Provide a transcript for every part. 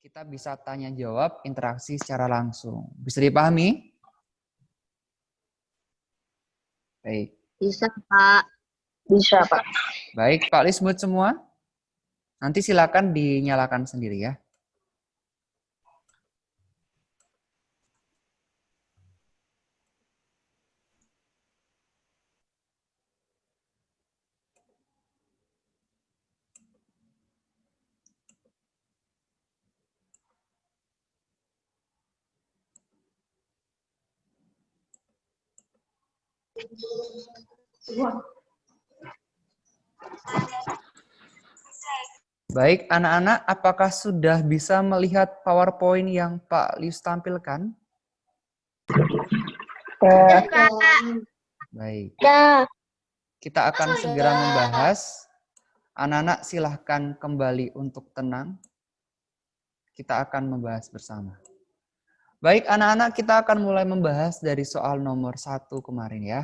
kita bisa tanya jawab, interaksi secara langsung. Bisa dipahami? Baik. Bisa, Pak. Bisa, Pak. Baik, Pak Lismut semua. Nanti silakan dinyalakan sendiri ya. Baik, anak-anak, apakah sudah bisa melihat PowerPoint yang Pak Lius tampilkan? Baik. Kita akan segera membahas. Anak-anak silahkan kembali untuk tenang. Kita akan membahas bersama. Baik, anak-anak, kita akan mulai membahas dari soal nomor 1 kemarin ya.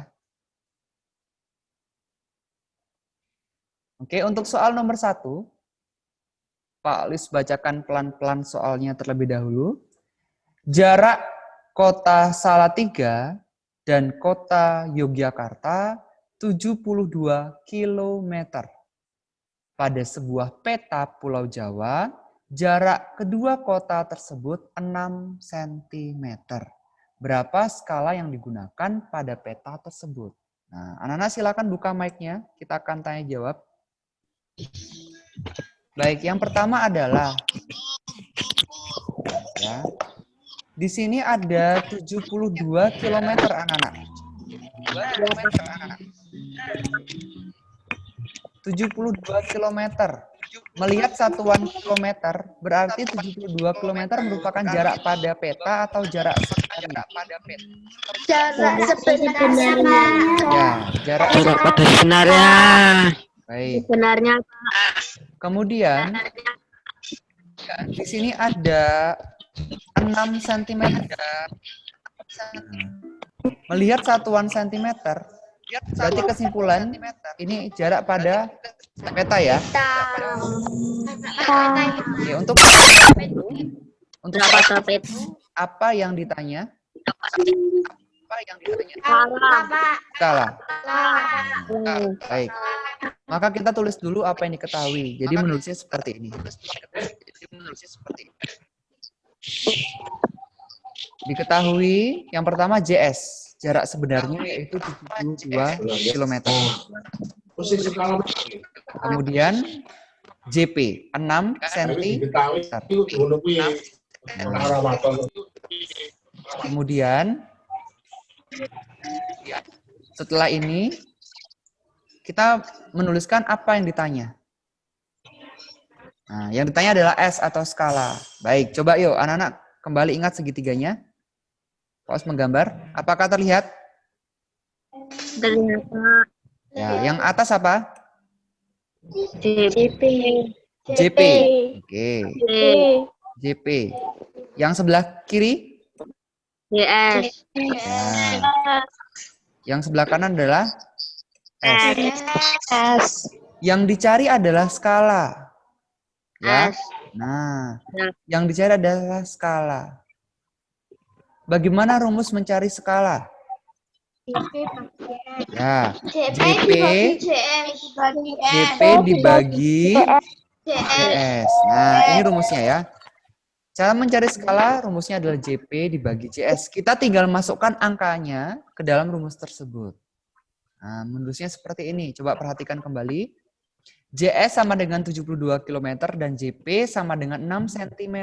Oke, untuk soal nomor 1, Pak Lis bacakan pelan-pelan soalnya terlebih dahulu. Jarak kota Salatiga dan kota Yogyakarta 72 km. Pada sebuah peta Pulau Jawa, jarak kedua kota tersebut 6 cm. Berapa skala yang digunakan pada peta tersebut? Nah, anak-anak silakan buka mic-nya, kita akan tanya jawab. Baik, yang pertama adalah ya. Di sini ada 72 km anak-anak. 72 km. Melihat satuan kilometer, berarti 72 km merupakan jarak pada peta atau jarak sebenarnya? Jarak sebenarnya, Pak. Ya, jarak pada sebenarnya. Baik. Sebenarnya, Kemudian di sini ada 6 cm. Melihat satuan centimeter, berarti kesimpulan ini jarak pada peta ya. Oke, untuk apa yang ditanya? Skala. Baik. Maka kita tulis dulu apa yang diketahui. Jadi menulisnya seperti ini. Diketahui yang pertama JS. Jarak sebenarnya yaitu 72 km. Kemudian JP 6 cm. Kemudian setelah ini kita menuliskan apa yang ditanya. Nah, yang ditanya adalah S atau skala. Baik, coba yuk anak-anak kembali ingat segitiganya. Pos menggambar. Apakah terlihat? terlihat, Pak. Ya, yang atas apa? JP. JP. Oke. JP. Yang sebelah kiri? JS. Ya. Yang sebelah kanan adalah S. Yang dicari adalah skala. Ya. Nah, yang dicari adalah skala. Bagaimana rumus mencari skala? Ya, JP dibagi JS. Nah, ini rumusnya ya. Cara mencari skala, rumusnya adalah JP dibagi JS. Kita tinggal masukkan angkanya ke dalam rumus tersebut. Nah, menulisnya seperti ini. Coba perhatikan kembali. JS sama dengan 72 km dan JP sama dengan 6 cm.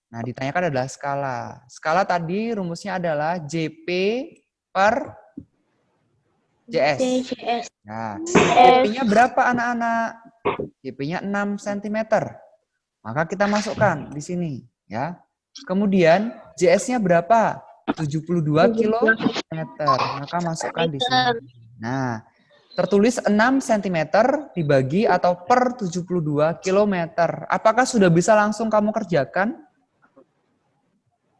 Nah, ditanyakan adalah skala. Skala tadi rumusnya adalah JP per JS. Nah, JP-nya berapa anak-anak? JP-nya 6 cm. Maka kita masukkan di sini. Ya. Kemudian JS-nya berapa? 72 km. Maka masukkan di sini. Nah, tertulis 6 cm dibagi atau per 72 km. Apakah sudah bisa langsung kamu kerjakan?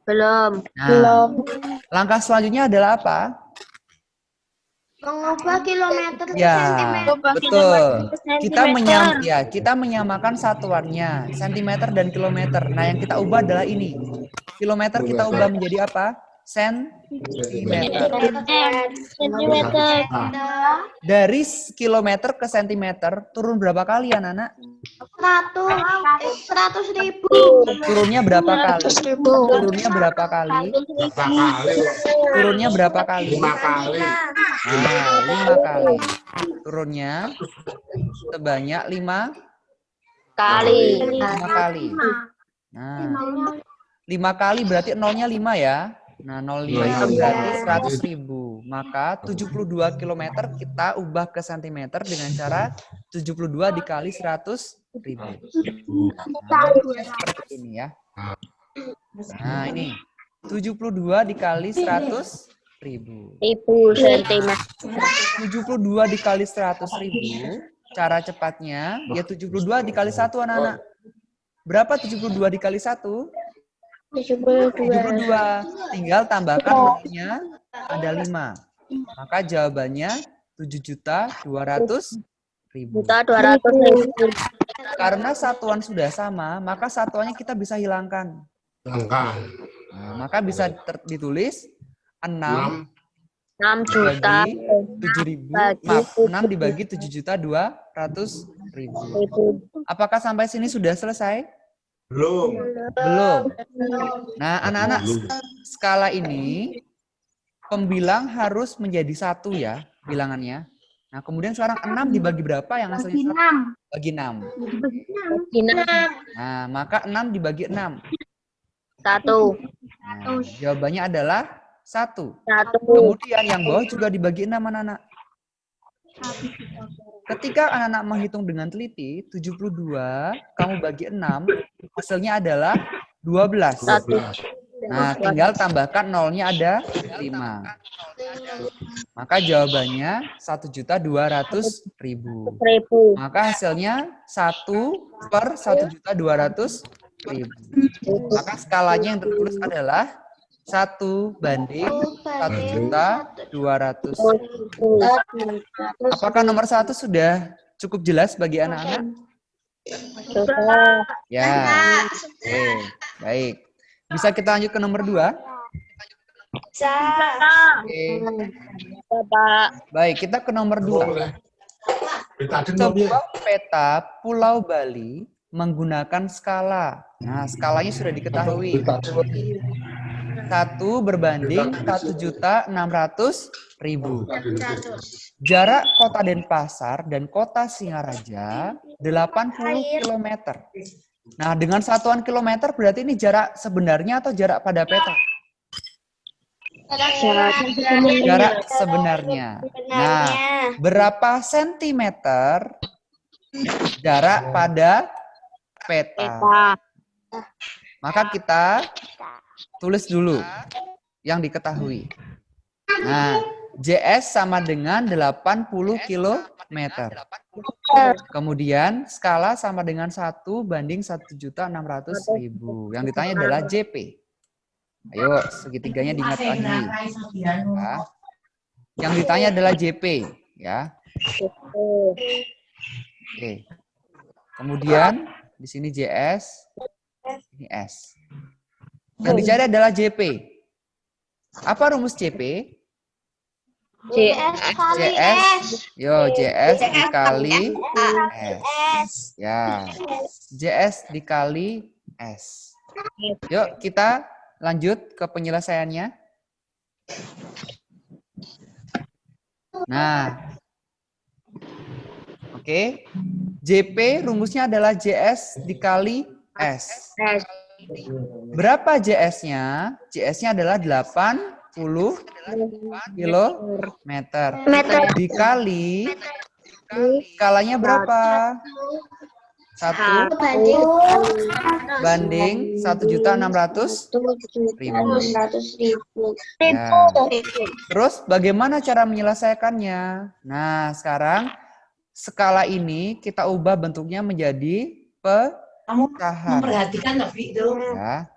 Belum. Nah, langkah selanjutnya adalah apa? Mengubah kilometer ke Ya, sentimeter. betul. Kita Sentimeter. kita menyamakan satuannya, sentimeter dan kilometer. Nah, yang kita ubah adalah ini. Kilometer kita ubah menjadi apa? Sentimeter. Sentimeter. Dari kilometer ke sentimeter turun berapa kali anak-anak? 100.000. Turunnya berapa kali? 100.000. Turunnya berapa kali? Turunnya berapa kali? 5 kali. Nah, 5 kali. Turunnya sebanyak 5 Kali. kali. Nah, 5 kali berarti nolnya 5 ya. Nah, 0,5 itu berarti 100.000. Maka 72 km kita ubah ke sentimeter dengan cara 72 dikali 100.000. Nah, seperti ini ya. Nah, ini 72 dikali 100.000. 1000 sentimeter. 72 dikali 100.000, cara cepatnya ya 72 dikali 1 anak-anak. Berapa 72 dikali 1? 72. Tinggal tambahkan nolnya ada 5. Maka jawabannya 7.200.000. 200.000. Karena satuan sudah sama, maka satuannya kita bisa hilangkan. Angka Nah, maka bisa ditulis 6 6 juta. dibagi 7.000, maaf, 6 dibagi 7.200.000. Apakah sampai sini sudah selesai? belum. Belum. Nah, anak-anak, skala ini pembilang harus menjadi 1 ya, bilangannya. Nah, kemudian sekarang 6 dibagi berapa yang hasilnya 1? Bagi 6. Nah, maka 6 dibagi 6. 1. Nah, jawabannya adalah 1. 1. Kemudian yang bawah juga dibagi 6 anak-anak. Ketika anak-anak menghitung dengan teliti, 72 kamu bagi 6, hasilnya adalah 12. 12. Nah, tinggal tambahkan nolnya ada 5. Maka jawabannya 1.200.000. Maka hasilnya 1/1.200.000. Maka skalanya yang tertulis adalah 1 banding 1.200.000. Apakah nomor 1 sudah cukup jelas bagi anak-anak? Ya. Oke, baik. Bisa kita lanjut ke nomor 2? Oke. Baik, kita ke nomor 2. Sebuah peta Pulau Bali menggunakan skala. Nah, skalanya sudah diketahui. 1 berbanding 1.600.000. Jarak kota Denpasar dan kota Singaraja 80 km. Nah, dengan satuan kilometer berarti ini jarak sebenarnya atau jarak pada peta? Jarak sebenarnya. Nah, berapa sentimeter jarak pada peta? Maka kita tulis dulu yang diketahui. Nah, JS sama dengan 80 km. Kemudian skala sama dengan 1 banding 1.600.000. Yang ditanya adalah JP. Ayo, segitiganya diingat lagi. Ya. Yang ditanya adalah JP. Ya. Oke. Kemudian di sini JS, ini S. Yang dicari adalah JP. Apa rumus JP? JS. Yo, JS dikali S. Ya. JS dikali S. Yuk, kita lanjut ke penyelesaiannya. Nah. Oke. JP rumusnya adalah JS dikali S. Berapa JS-nya? JS-nya adalah 80 kilometer. Dikali, skalanya berapa? 1 banding 1.600.000. Ya. Terus bagaimana cara menyelesaikannya? Nah, sekarang skala ini kita ubah bentuknya menjadi pecahan. Memperhatikan tapi itu. Ya.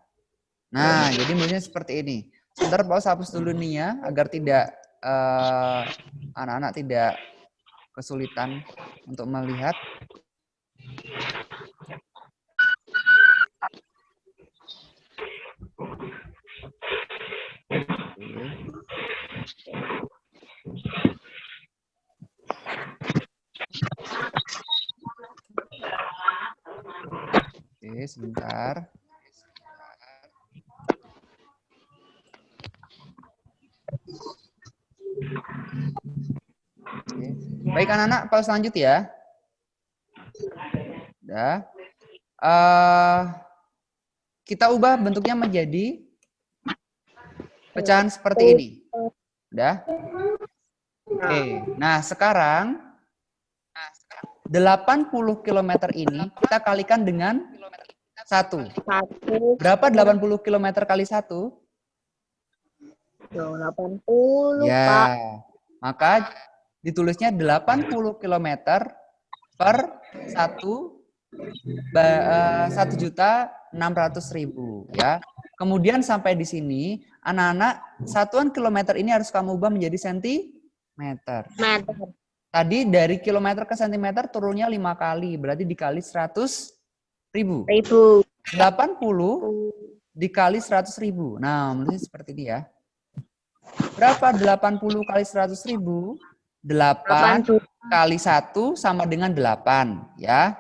Nah, jadi bentuknya seperti ini. Sebentar Pak hapus dulu nih ya, agar tidak anak-anak tidak kesulitan untuk melihat. Oke, sebentar. Oke. Baik anak-anak, pas lanjut ya. Udah. Kita ubah bentuknya menjadi pecahan seperti ini. Udah. Oke. Nah, sekarang 80 km ini kita kalikan dengan 1. 1. Berapa 80 km kali 1? 80, Ya. Pak. Maka ditulisnya 80 km per 1.600.000 ya. Kemudian sampai di sini anak-anak satuan kilometer ini harus kamu ubah menjadi sentimeter. Meter. Tadi dari kilometer ke sentimeter turunnya 5 kali, berarti dikali 100.000. 80 dikali 100.000. Nah, menurutnya seperti ini ya. Berapa 80 kali 100.000? 8 kali 1 sama dengan 8 ya.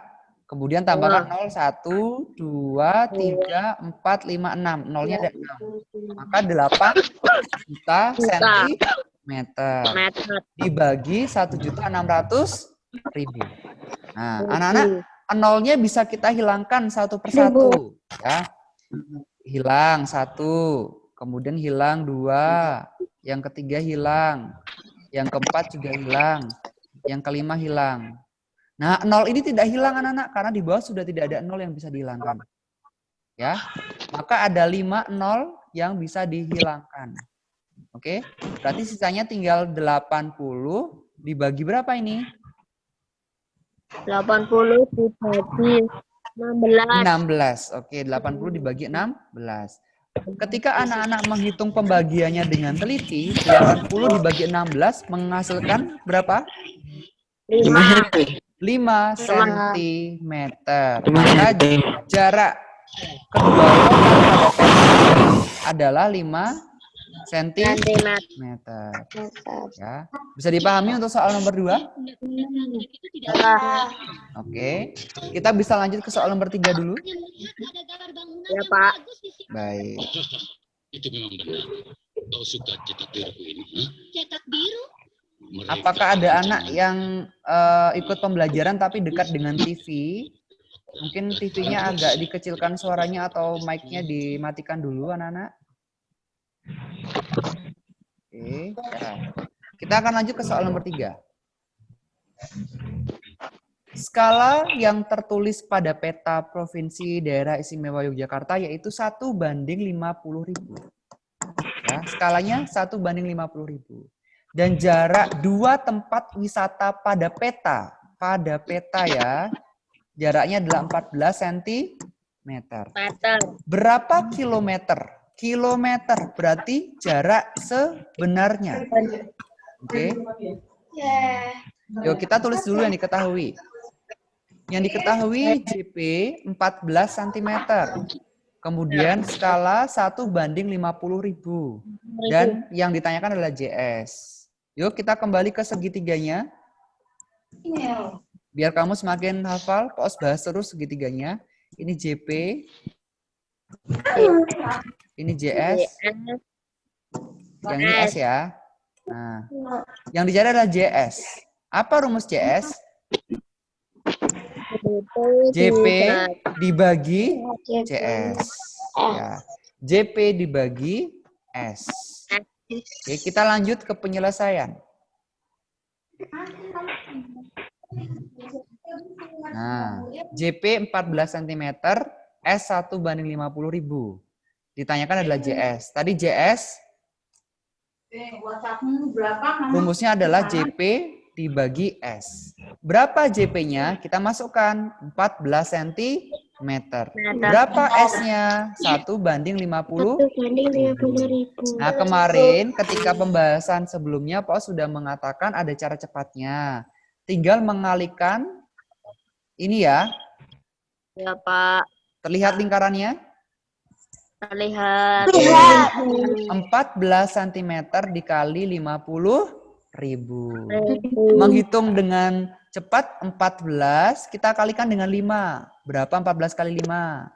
Kemudian tambahkan 0, 1, 2, 3, 4, 5, 6. Nolnya ada 6. Maka 8 juta sentimeter dibagi 1.600.000. Nah, anak-anak, nolnya bisa kita hilangkan satu persatu ya. Hilang 1, kemudian hilang 2, yang ketiga hilang, yang keempat juga hilang, yang kelima hilang. Nah, 0 ini tidak hilang anak-anak karena di bawah sudah tidak ada 0 yang bisa dihilangkan. Ya. Maka ada 5 0 yang bisa dihilangkan. Oke? Berarti sisanya tinggal 80 dibagi berapa ini? 80 dibagi 16. 16. Oke, 80 dibagi 16. Ketika anak-anak menghitung pembagiannya dengan teliti, 80 dibagi 16 menghasilkan berapa? 5. 5 cm. Maka jarak kedua lokal pada peta adalah 5 cm. Ya. Bisa dipahami untuk soal nomor 2? Oke. Kita bisa lanjut ke soal nomor 3 dulu. Ya, Pak. Baik. Itu memang benar. Kau suka cetak biru ini? Huh? Cetak biru? Apakah ada anak yang ikut pembelajaran tapi dekat dengan TV? Mungkin TV-nya agak dikecilkan suaranya atau mic-nya dimatikan dulu anak-anak. Oke. Ya. Kita akan lanjut ke soal nomor 3. Skala yang tertulis pada peta Provinsi Daerah Istimewa Yogyakarta yaitu 1:50.000. Ya, skalanya 1:50.000. Dan jarak 2 tempat wisata pada peta ya, jaraknya adalah 14 cm. Berapa kilometer? Kilometer berarti jarak sebenarnya. Oke. Yuk kita tulis dulu yang diketahui. Yang diketahui JP 14 cm. Kemudian skala 1:50.000. Dan yang ditanyakan adalah JS. Yuk kita kembali ke segitiganya. Biar kamu semakin hafal, Paus bahas terus segitiganya. Ini JP. Ini JS. Yang ini S ya. Nah, yang dicari adalah JS. Apa rumus JS? JP dibagi CS. Ya. JP dibagi S. Oke, kita lanjut ke penyelesaian. Nah, JP 14 cm, S 1:50.000. Ditanyakan adalah JS. Tadi JS rumusnya adalah JP dibagi S. Berapa JP-nya? Kita masukkan 14 cm. meter. Meter. Berapa S-nya? 1:50. 1/50.000. Nah, kemarin ketika pembahasan sebelumnya, Pak sudah mengatakan ada cara cepatnya. Tinggal mengalihkan ini ya. Ya, Pak. Terlihat lingkarannya? Terlihat. 14 cm dikali 50.000. Menghitung dengan cepat 14, kita kalikan dengan 5. Berapa 14 kali 5?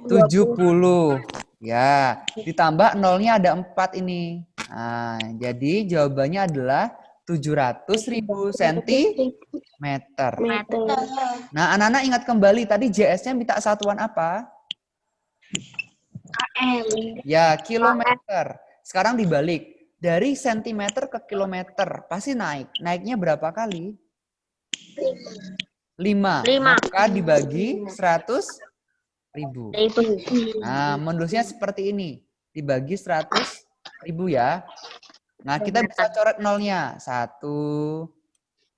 70. Ya, ditambah nolnya ada 4 ini. Nah, jadi jawabannya adalah 700.000 cm. Meter. Nah, anak-anak ingat kembali tadi JS-nya minta satuan apa? Ya, kilometer. Sekarang dibalik. Dari sentimeter ke kilometer. Pasti naik. Naiknya berapa kali? 5. Maka dibagi 100.000. Nah, modusnya seperti ini. Dibagi 100.000 ya. Nah, kita bisa coret nolnya. 1,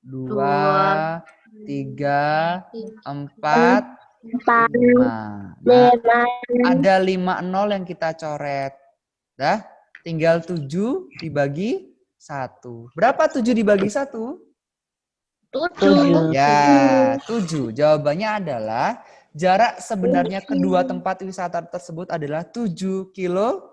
2, 3, 4, 5. Nah, ada 5 nol yang kita coret. Dah, tinggal 7 dibagi 1. Berapa 7 dibagi 1? 7. Ya, 7. Jawabannya adalah jarak sebenarnya kedua tempat wisata tersebut adalah 7 kilometer.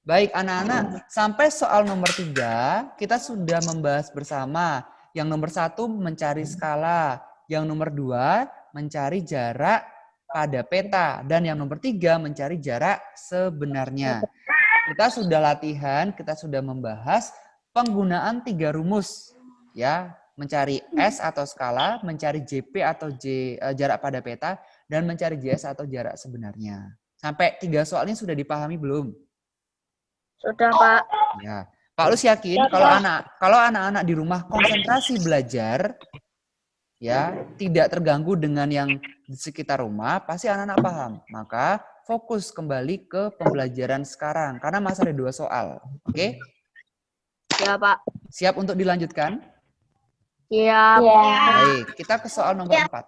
Baik anak-anak, sampai soal nomor 3 kita sudah membahas bersama. Yang nomor 1 mencari skala, yang nomor 2 mencari jarak pada peta, dan yang nomor 3 mencari jarak sebenarnya. Kita sudah latihan, kita sudah membahas penggunaan 3 rumus, ya, mencari S atau skala, mencari JP atau jarak pada peta, dan mencari JS atau jarak sebenarnya. Sampai 3 soal ini sudah dipahami belum? Sudah, Pak. Ya, Pak Lus yakin kalau anak-anak di rumah konsentrasi belajar, ya, tidak terganggu dengan yang di sekitar rumah, pasti anak-anak paham. Maka fokus kembali ke pembelajaran sekarang karena masih ada 2 soal. Oke? Ya, Pak. Siap untuk dilanjutkan? Siap. Baik, kita ke soal nomor 4.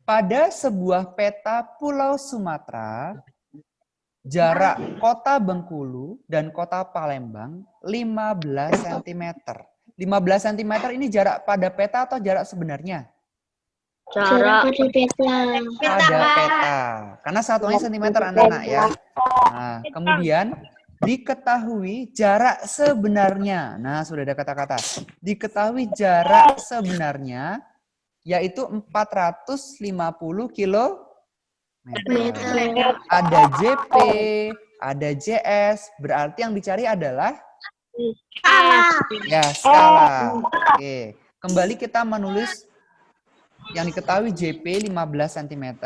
Pada sebuah peta Pulau Sumatera, jarak kota Bengkulu dan kota Palembang 15 cm. 15 cm ini jarak pada peta atau jarak sebenarnya? Jarak Pada peta. Karena satuannya sentimeter anak-anak ya. Nah, kemudian diketahui jarak sebenarnya. Nah, sudah ada kata-kata. Diketahui jarak sebenarnya yaitu 450 km. Ada JP, ada JS, berarti yang dicari adalah ya skala. Oke, kembali kita menulis yang diketahui JP 15 cm,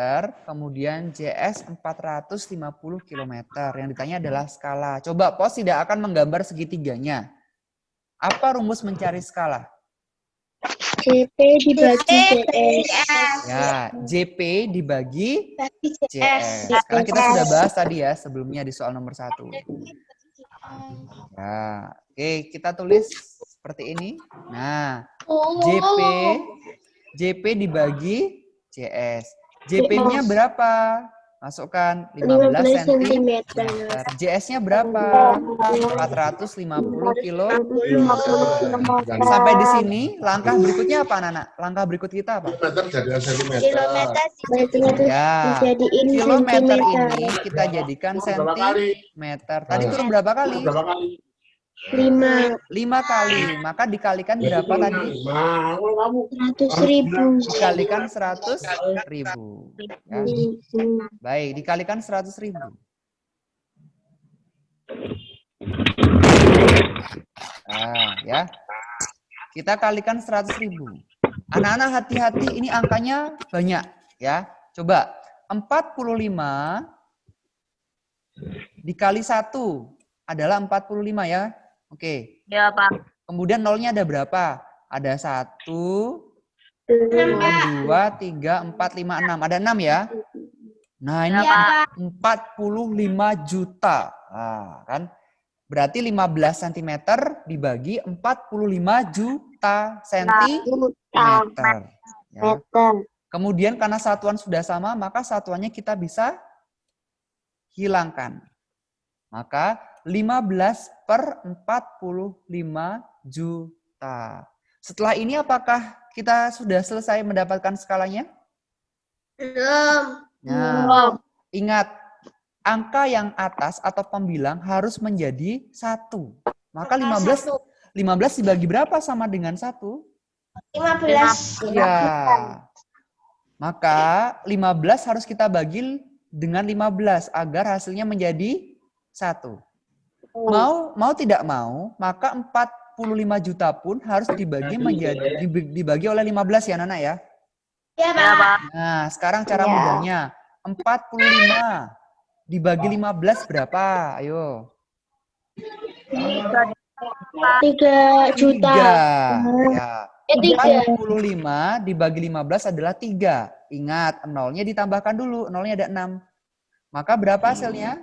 kemudian JS 450 km. Yang ditanya adalah skala. Coba pos tidak akan menggambar segitiganya. Apa rumus mencari skala? JP dibagi JS. Ya, JP dibagi JS. Karena kita sudah bahas tadi ya sebelumnya di soal nomor 1. Nah, oke, kita tulis seperti ini. Nah, JP dibagi JS. JP-nya berapa? Masukkan 15 cm. JS-nya berapa? 450 km. Sampai di sini, langkah berikutnya apa, anak-anak? Langkah berikut kita apa? Meter jadikan sentimeter. Ya, kilometer ini kita jadikan Berapa kali? sentimeter. Tadi turun berapa kali? Berapa kali? 5 kali. Maka dikalikan berapa tadi? 100.000. Dikalikan 100.000. Ya. Baik, dikalikan 100.000. Nah, ya. Kita kalikan 100.000. Anak-anak hati-hati, ini angkanya banyak, ya. Coba 45 dikali 1 adalah 45 ya. Oke. Ya, Pak. Kemudian nolnya ada berapa? Ada 1, 2, 3, 4, 5, 6. Ada 6 ya. Nah, ini 45 juta. Nah, kan? Berarti 15 cm dibagi 45 juta sentimeter. Ya. Kemudian karena satuan sudah sama, maka satuannya kita bisa hilangkan. Maka 15 per 45 juta. Setelah ini apakah kita sudah selesai mendapatkan skalanya? Belum. Nah, ingat, angka yang atas atau pembilang harus menjadi 1. Maka 15 dibagi berapa sama dengan 1? 15. Ya. Maka 15 harus kita bagi dengan 15 agar hasilnya menjadi 1. Mau tidak mau, maka 45 juta pun harus dibagi oleh 15 ya, Nana ya. Ya, Pak. Nah, sekarang cara mudahnya. 45 dibagi 15 berapa? Ayo. 3 juta. 3. Ya. 45 dibagi 15 adalah 3. Ingat, nolnya ditambahkan dulu. Nolnya ada 6. Maka berapa hasilnya?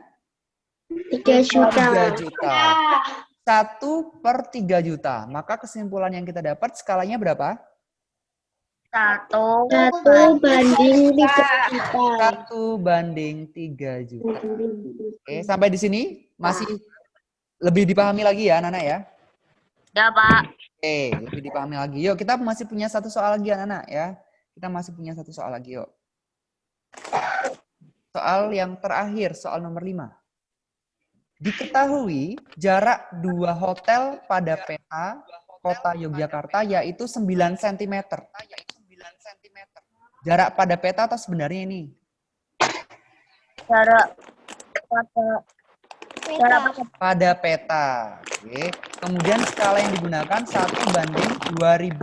3 juta. 3 juta. 1 per 3 juta. Maka kesimpulan yang kita dapat skalanya berapa? 1 banding 3 juta. 1 banding 3 juta. Oke, sampai di sini masih lebih dipahami lagi ya, Nana ya? Ya, Pak. Oke, lebih dipahami lagi. Yuk, kita masih punya satu soal lagi ya, Nana ya. Kita masih punya satu soal lagi, yuk. Soal yang terakhir, soal nomor 5. Diketahui jarak 2 hotel pada peta kota Yogyakarta yaitu 9 cm. Jarak pada peta atau sebenarnya ini? Jarak Pada peta. Oke. Kemudian skala yang digunakan 1 banding 2000.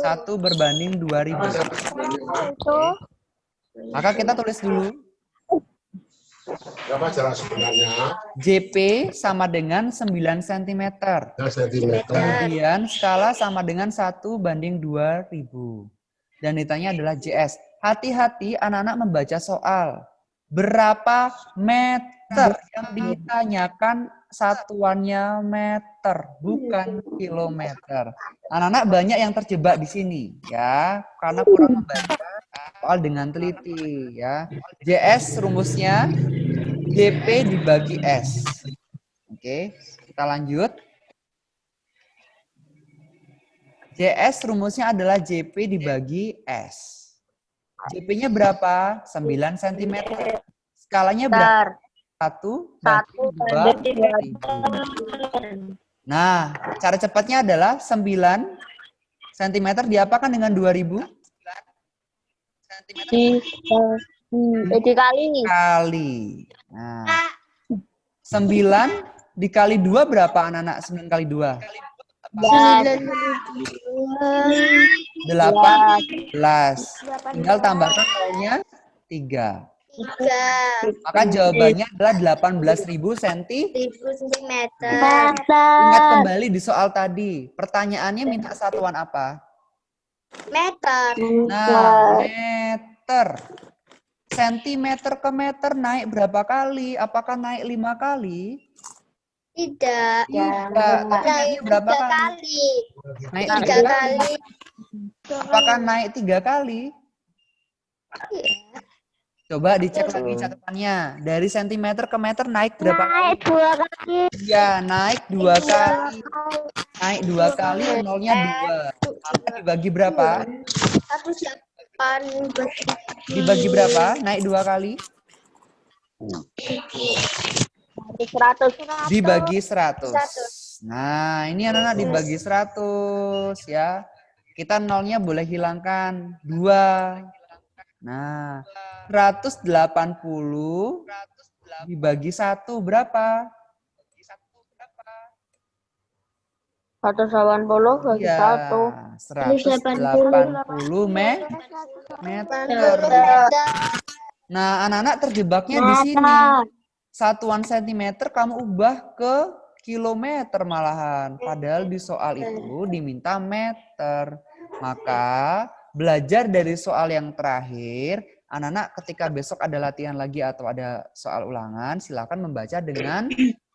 1 berbanding 2000. Oke. Maka kita tulis dulu. Berapa jarak sebenarnya? JP sama dengan 9 cm. 9 cm. Kemudian skala sama dengan 1 banding 2000. Dan ditanya adalah JS. Hati-hati anak-anak membaca soal. Berapa meter? Yang ditanyakan satuannya meter, bukan kilometer. Anak-anak banyak yang terjebak di sini, ya, karena kurang membaca soal dengan teliti, ya. JS rumusnya JP dibagi S. Oke, kita lanjut. JS rumusnya adalah JP dibagi S. JP-nya berapa? 9 cm. Skalanya berapa? 1 banding 2000. Nah, cara cepatnya adalah 9 cm diapakan dengan 2000? Dikali. Kali. Nah, 9 dikali 2 berapa anak-anak? 9 kali 2? 18. Tinggal tambahkan nolnya 3. Maka jawabannya adalah 18.000 cm. Ingat kembali di soal tadi. Pertanyaannya minta satuan apa? Meter. Nah, meter. Sentimeter ke meter naik berapa kali? Apakah naik 5 kali? Tidak. Tidak. Tapi naiknya berapa kali? Naik 3 kali. Apakah naik 3 kali? Coba dicek lagi catatannya. Dari sentimeter ke meter naik berapa kali? Naik 2 kali. Ya, naik 2 kali. Naik 2 kali, nolnya 2. Maka dibagi berapa? 108. Dibagi berapa? Naik 2 kali? 100. Dibagi 100. Nah, ini anak-anak dibagi 100 ya. Kita nolnya boleh hilangkan 2. Nah, 180 dibagi 1 berapa? 180 bagi Ya, 1. 180 meter. Nah, anak-anak terjebaknya di sini. Satuan sentimeter kamu ubah ke kilometer malahan. Padahal di soal itu diminta meter. Maka belajar dari soal yang terakhir, anak-anak ketika besok ada latihan lagi atau ada soal ulangan, silakan membaca dengan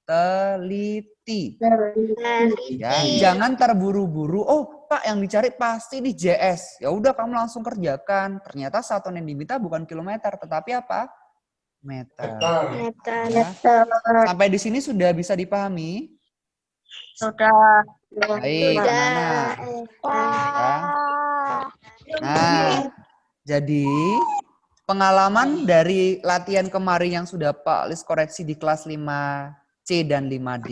teliti. Teliti. Ya, jangan terburu-buru. Oh, Pak, yang dicari pasti di JS. Ya udah kamu langsung kerjakan. Ternyata satuan yang diminta bukan kilometer, tetapi apa? Meter. Meter. Ya. Sampai di sini sudah bisa dipahami? Sudah. Baik, anak-anak. Ya. Nah, jadi pengalaman dari latihan kemarin yang sudah Pak Lis koreksi di kelas 5C dan 5D,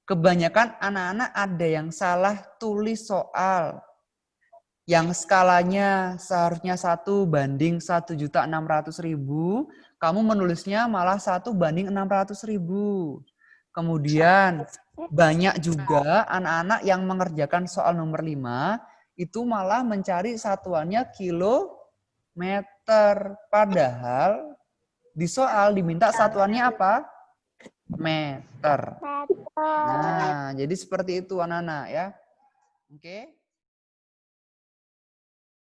kebanyakan anak-anak ada yang salah tulis soal. Yang skalanya seharusnya 1:1.600.000, kamu menulisnya malah 1:600.000. Kemudian banyak juga anak-anak yang mengerjakan soal nomor 5, itu malah mencari satuannya kilometer. Padahal di soal diminta satuannya apa? Meter. Nah, jadi seperti itu anak-anak ya. Oke.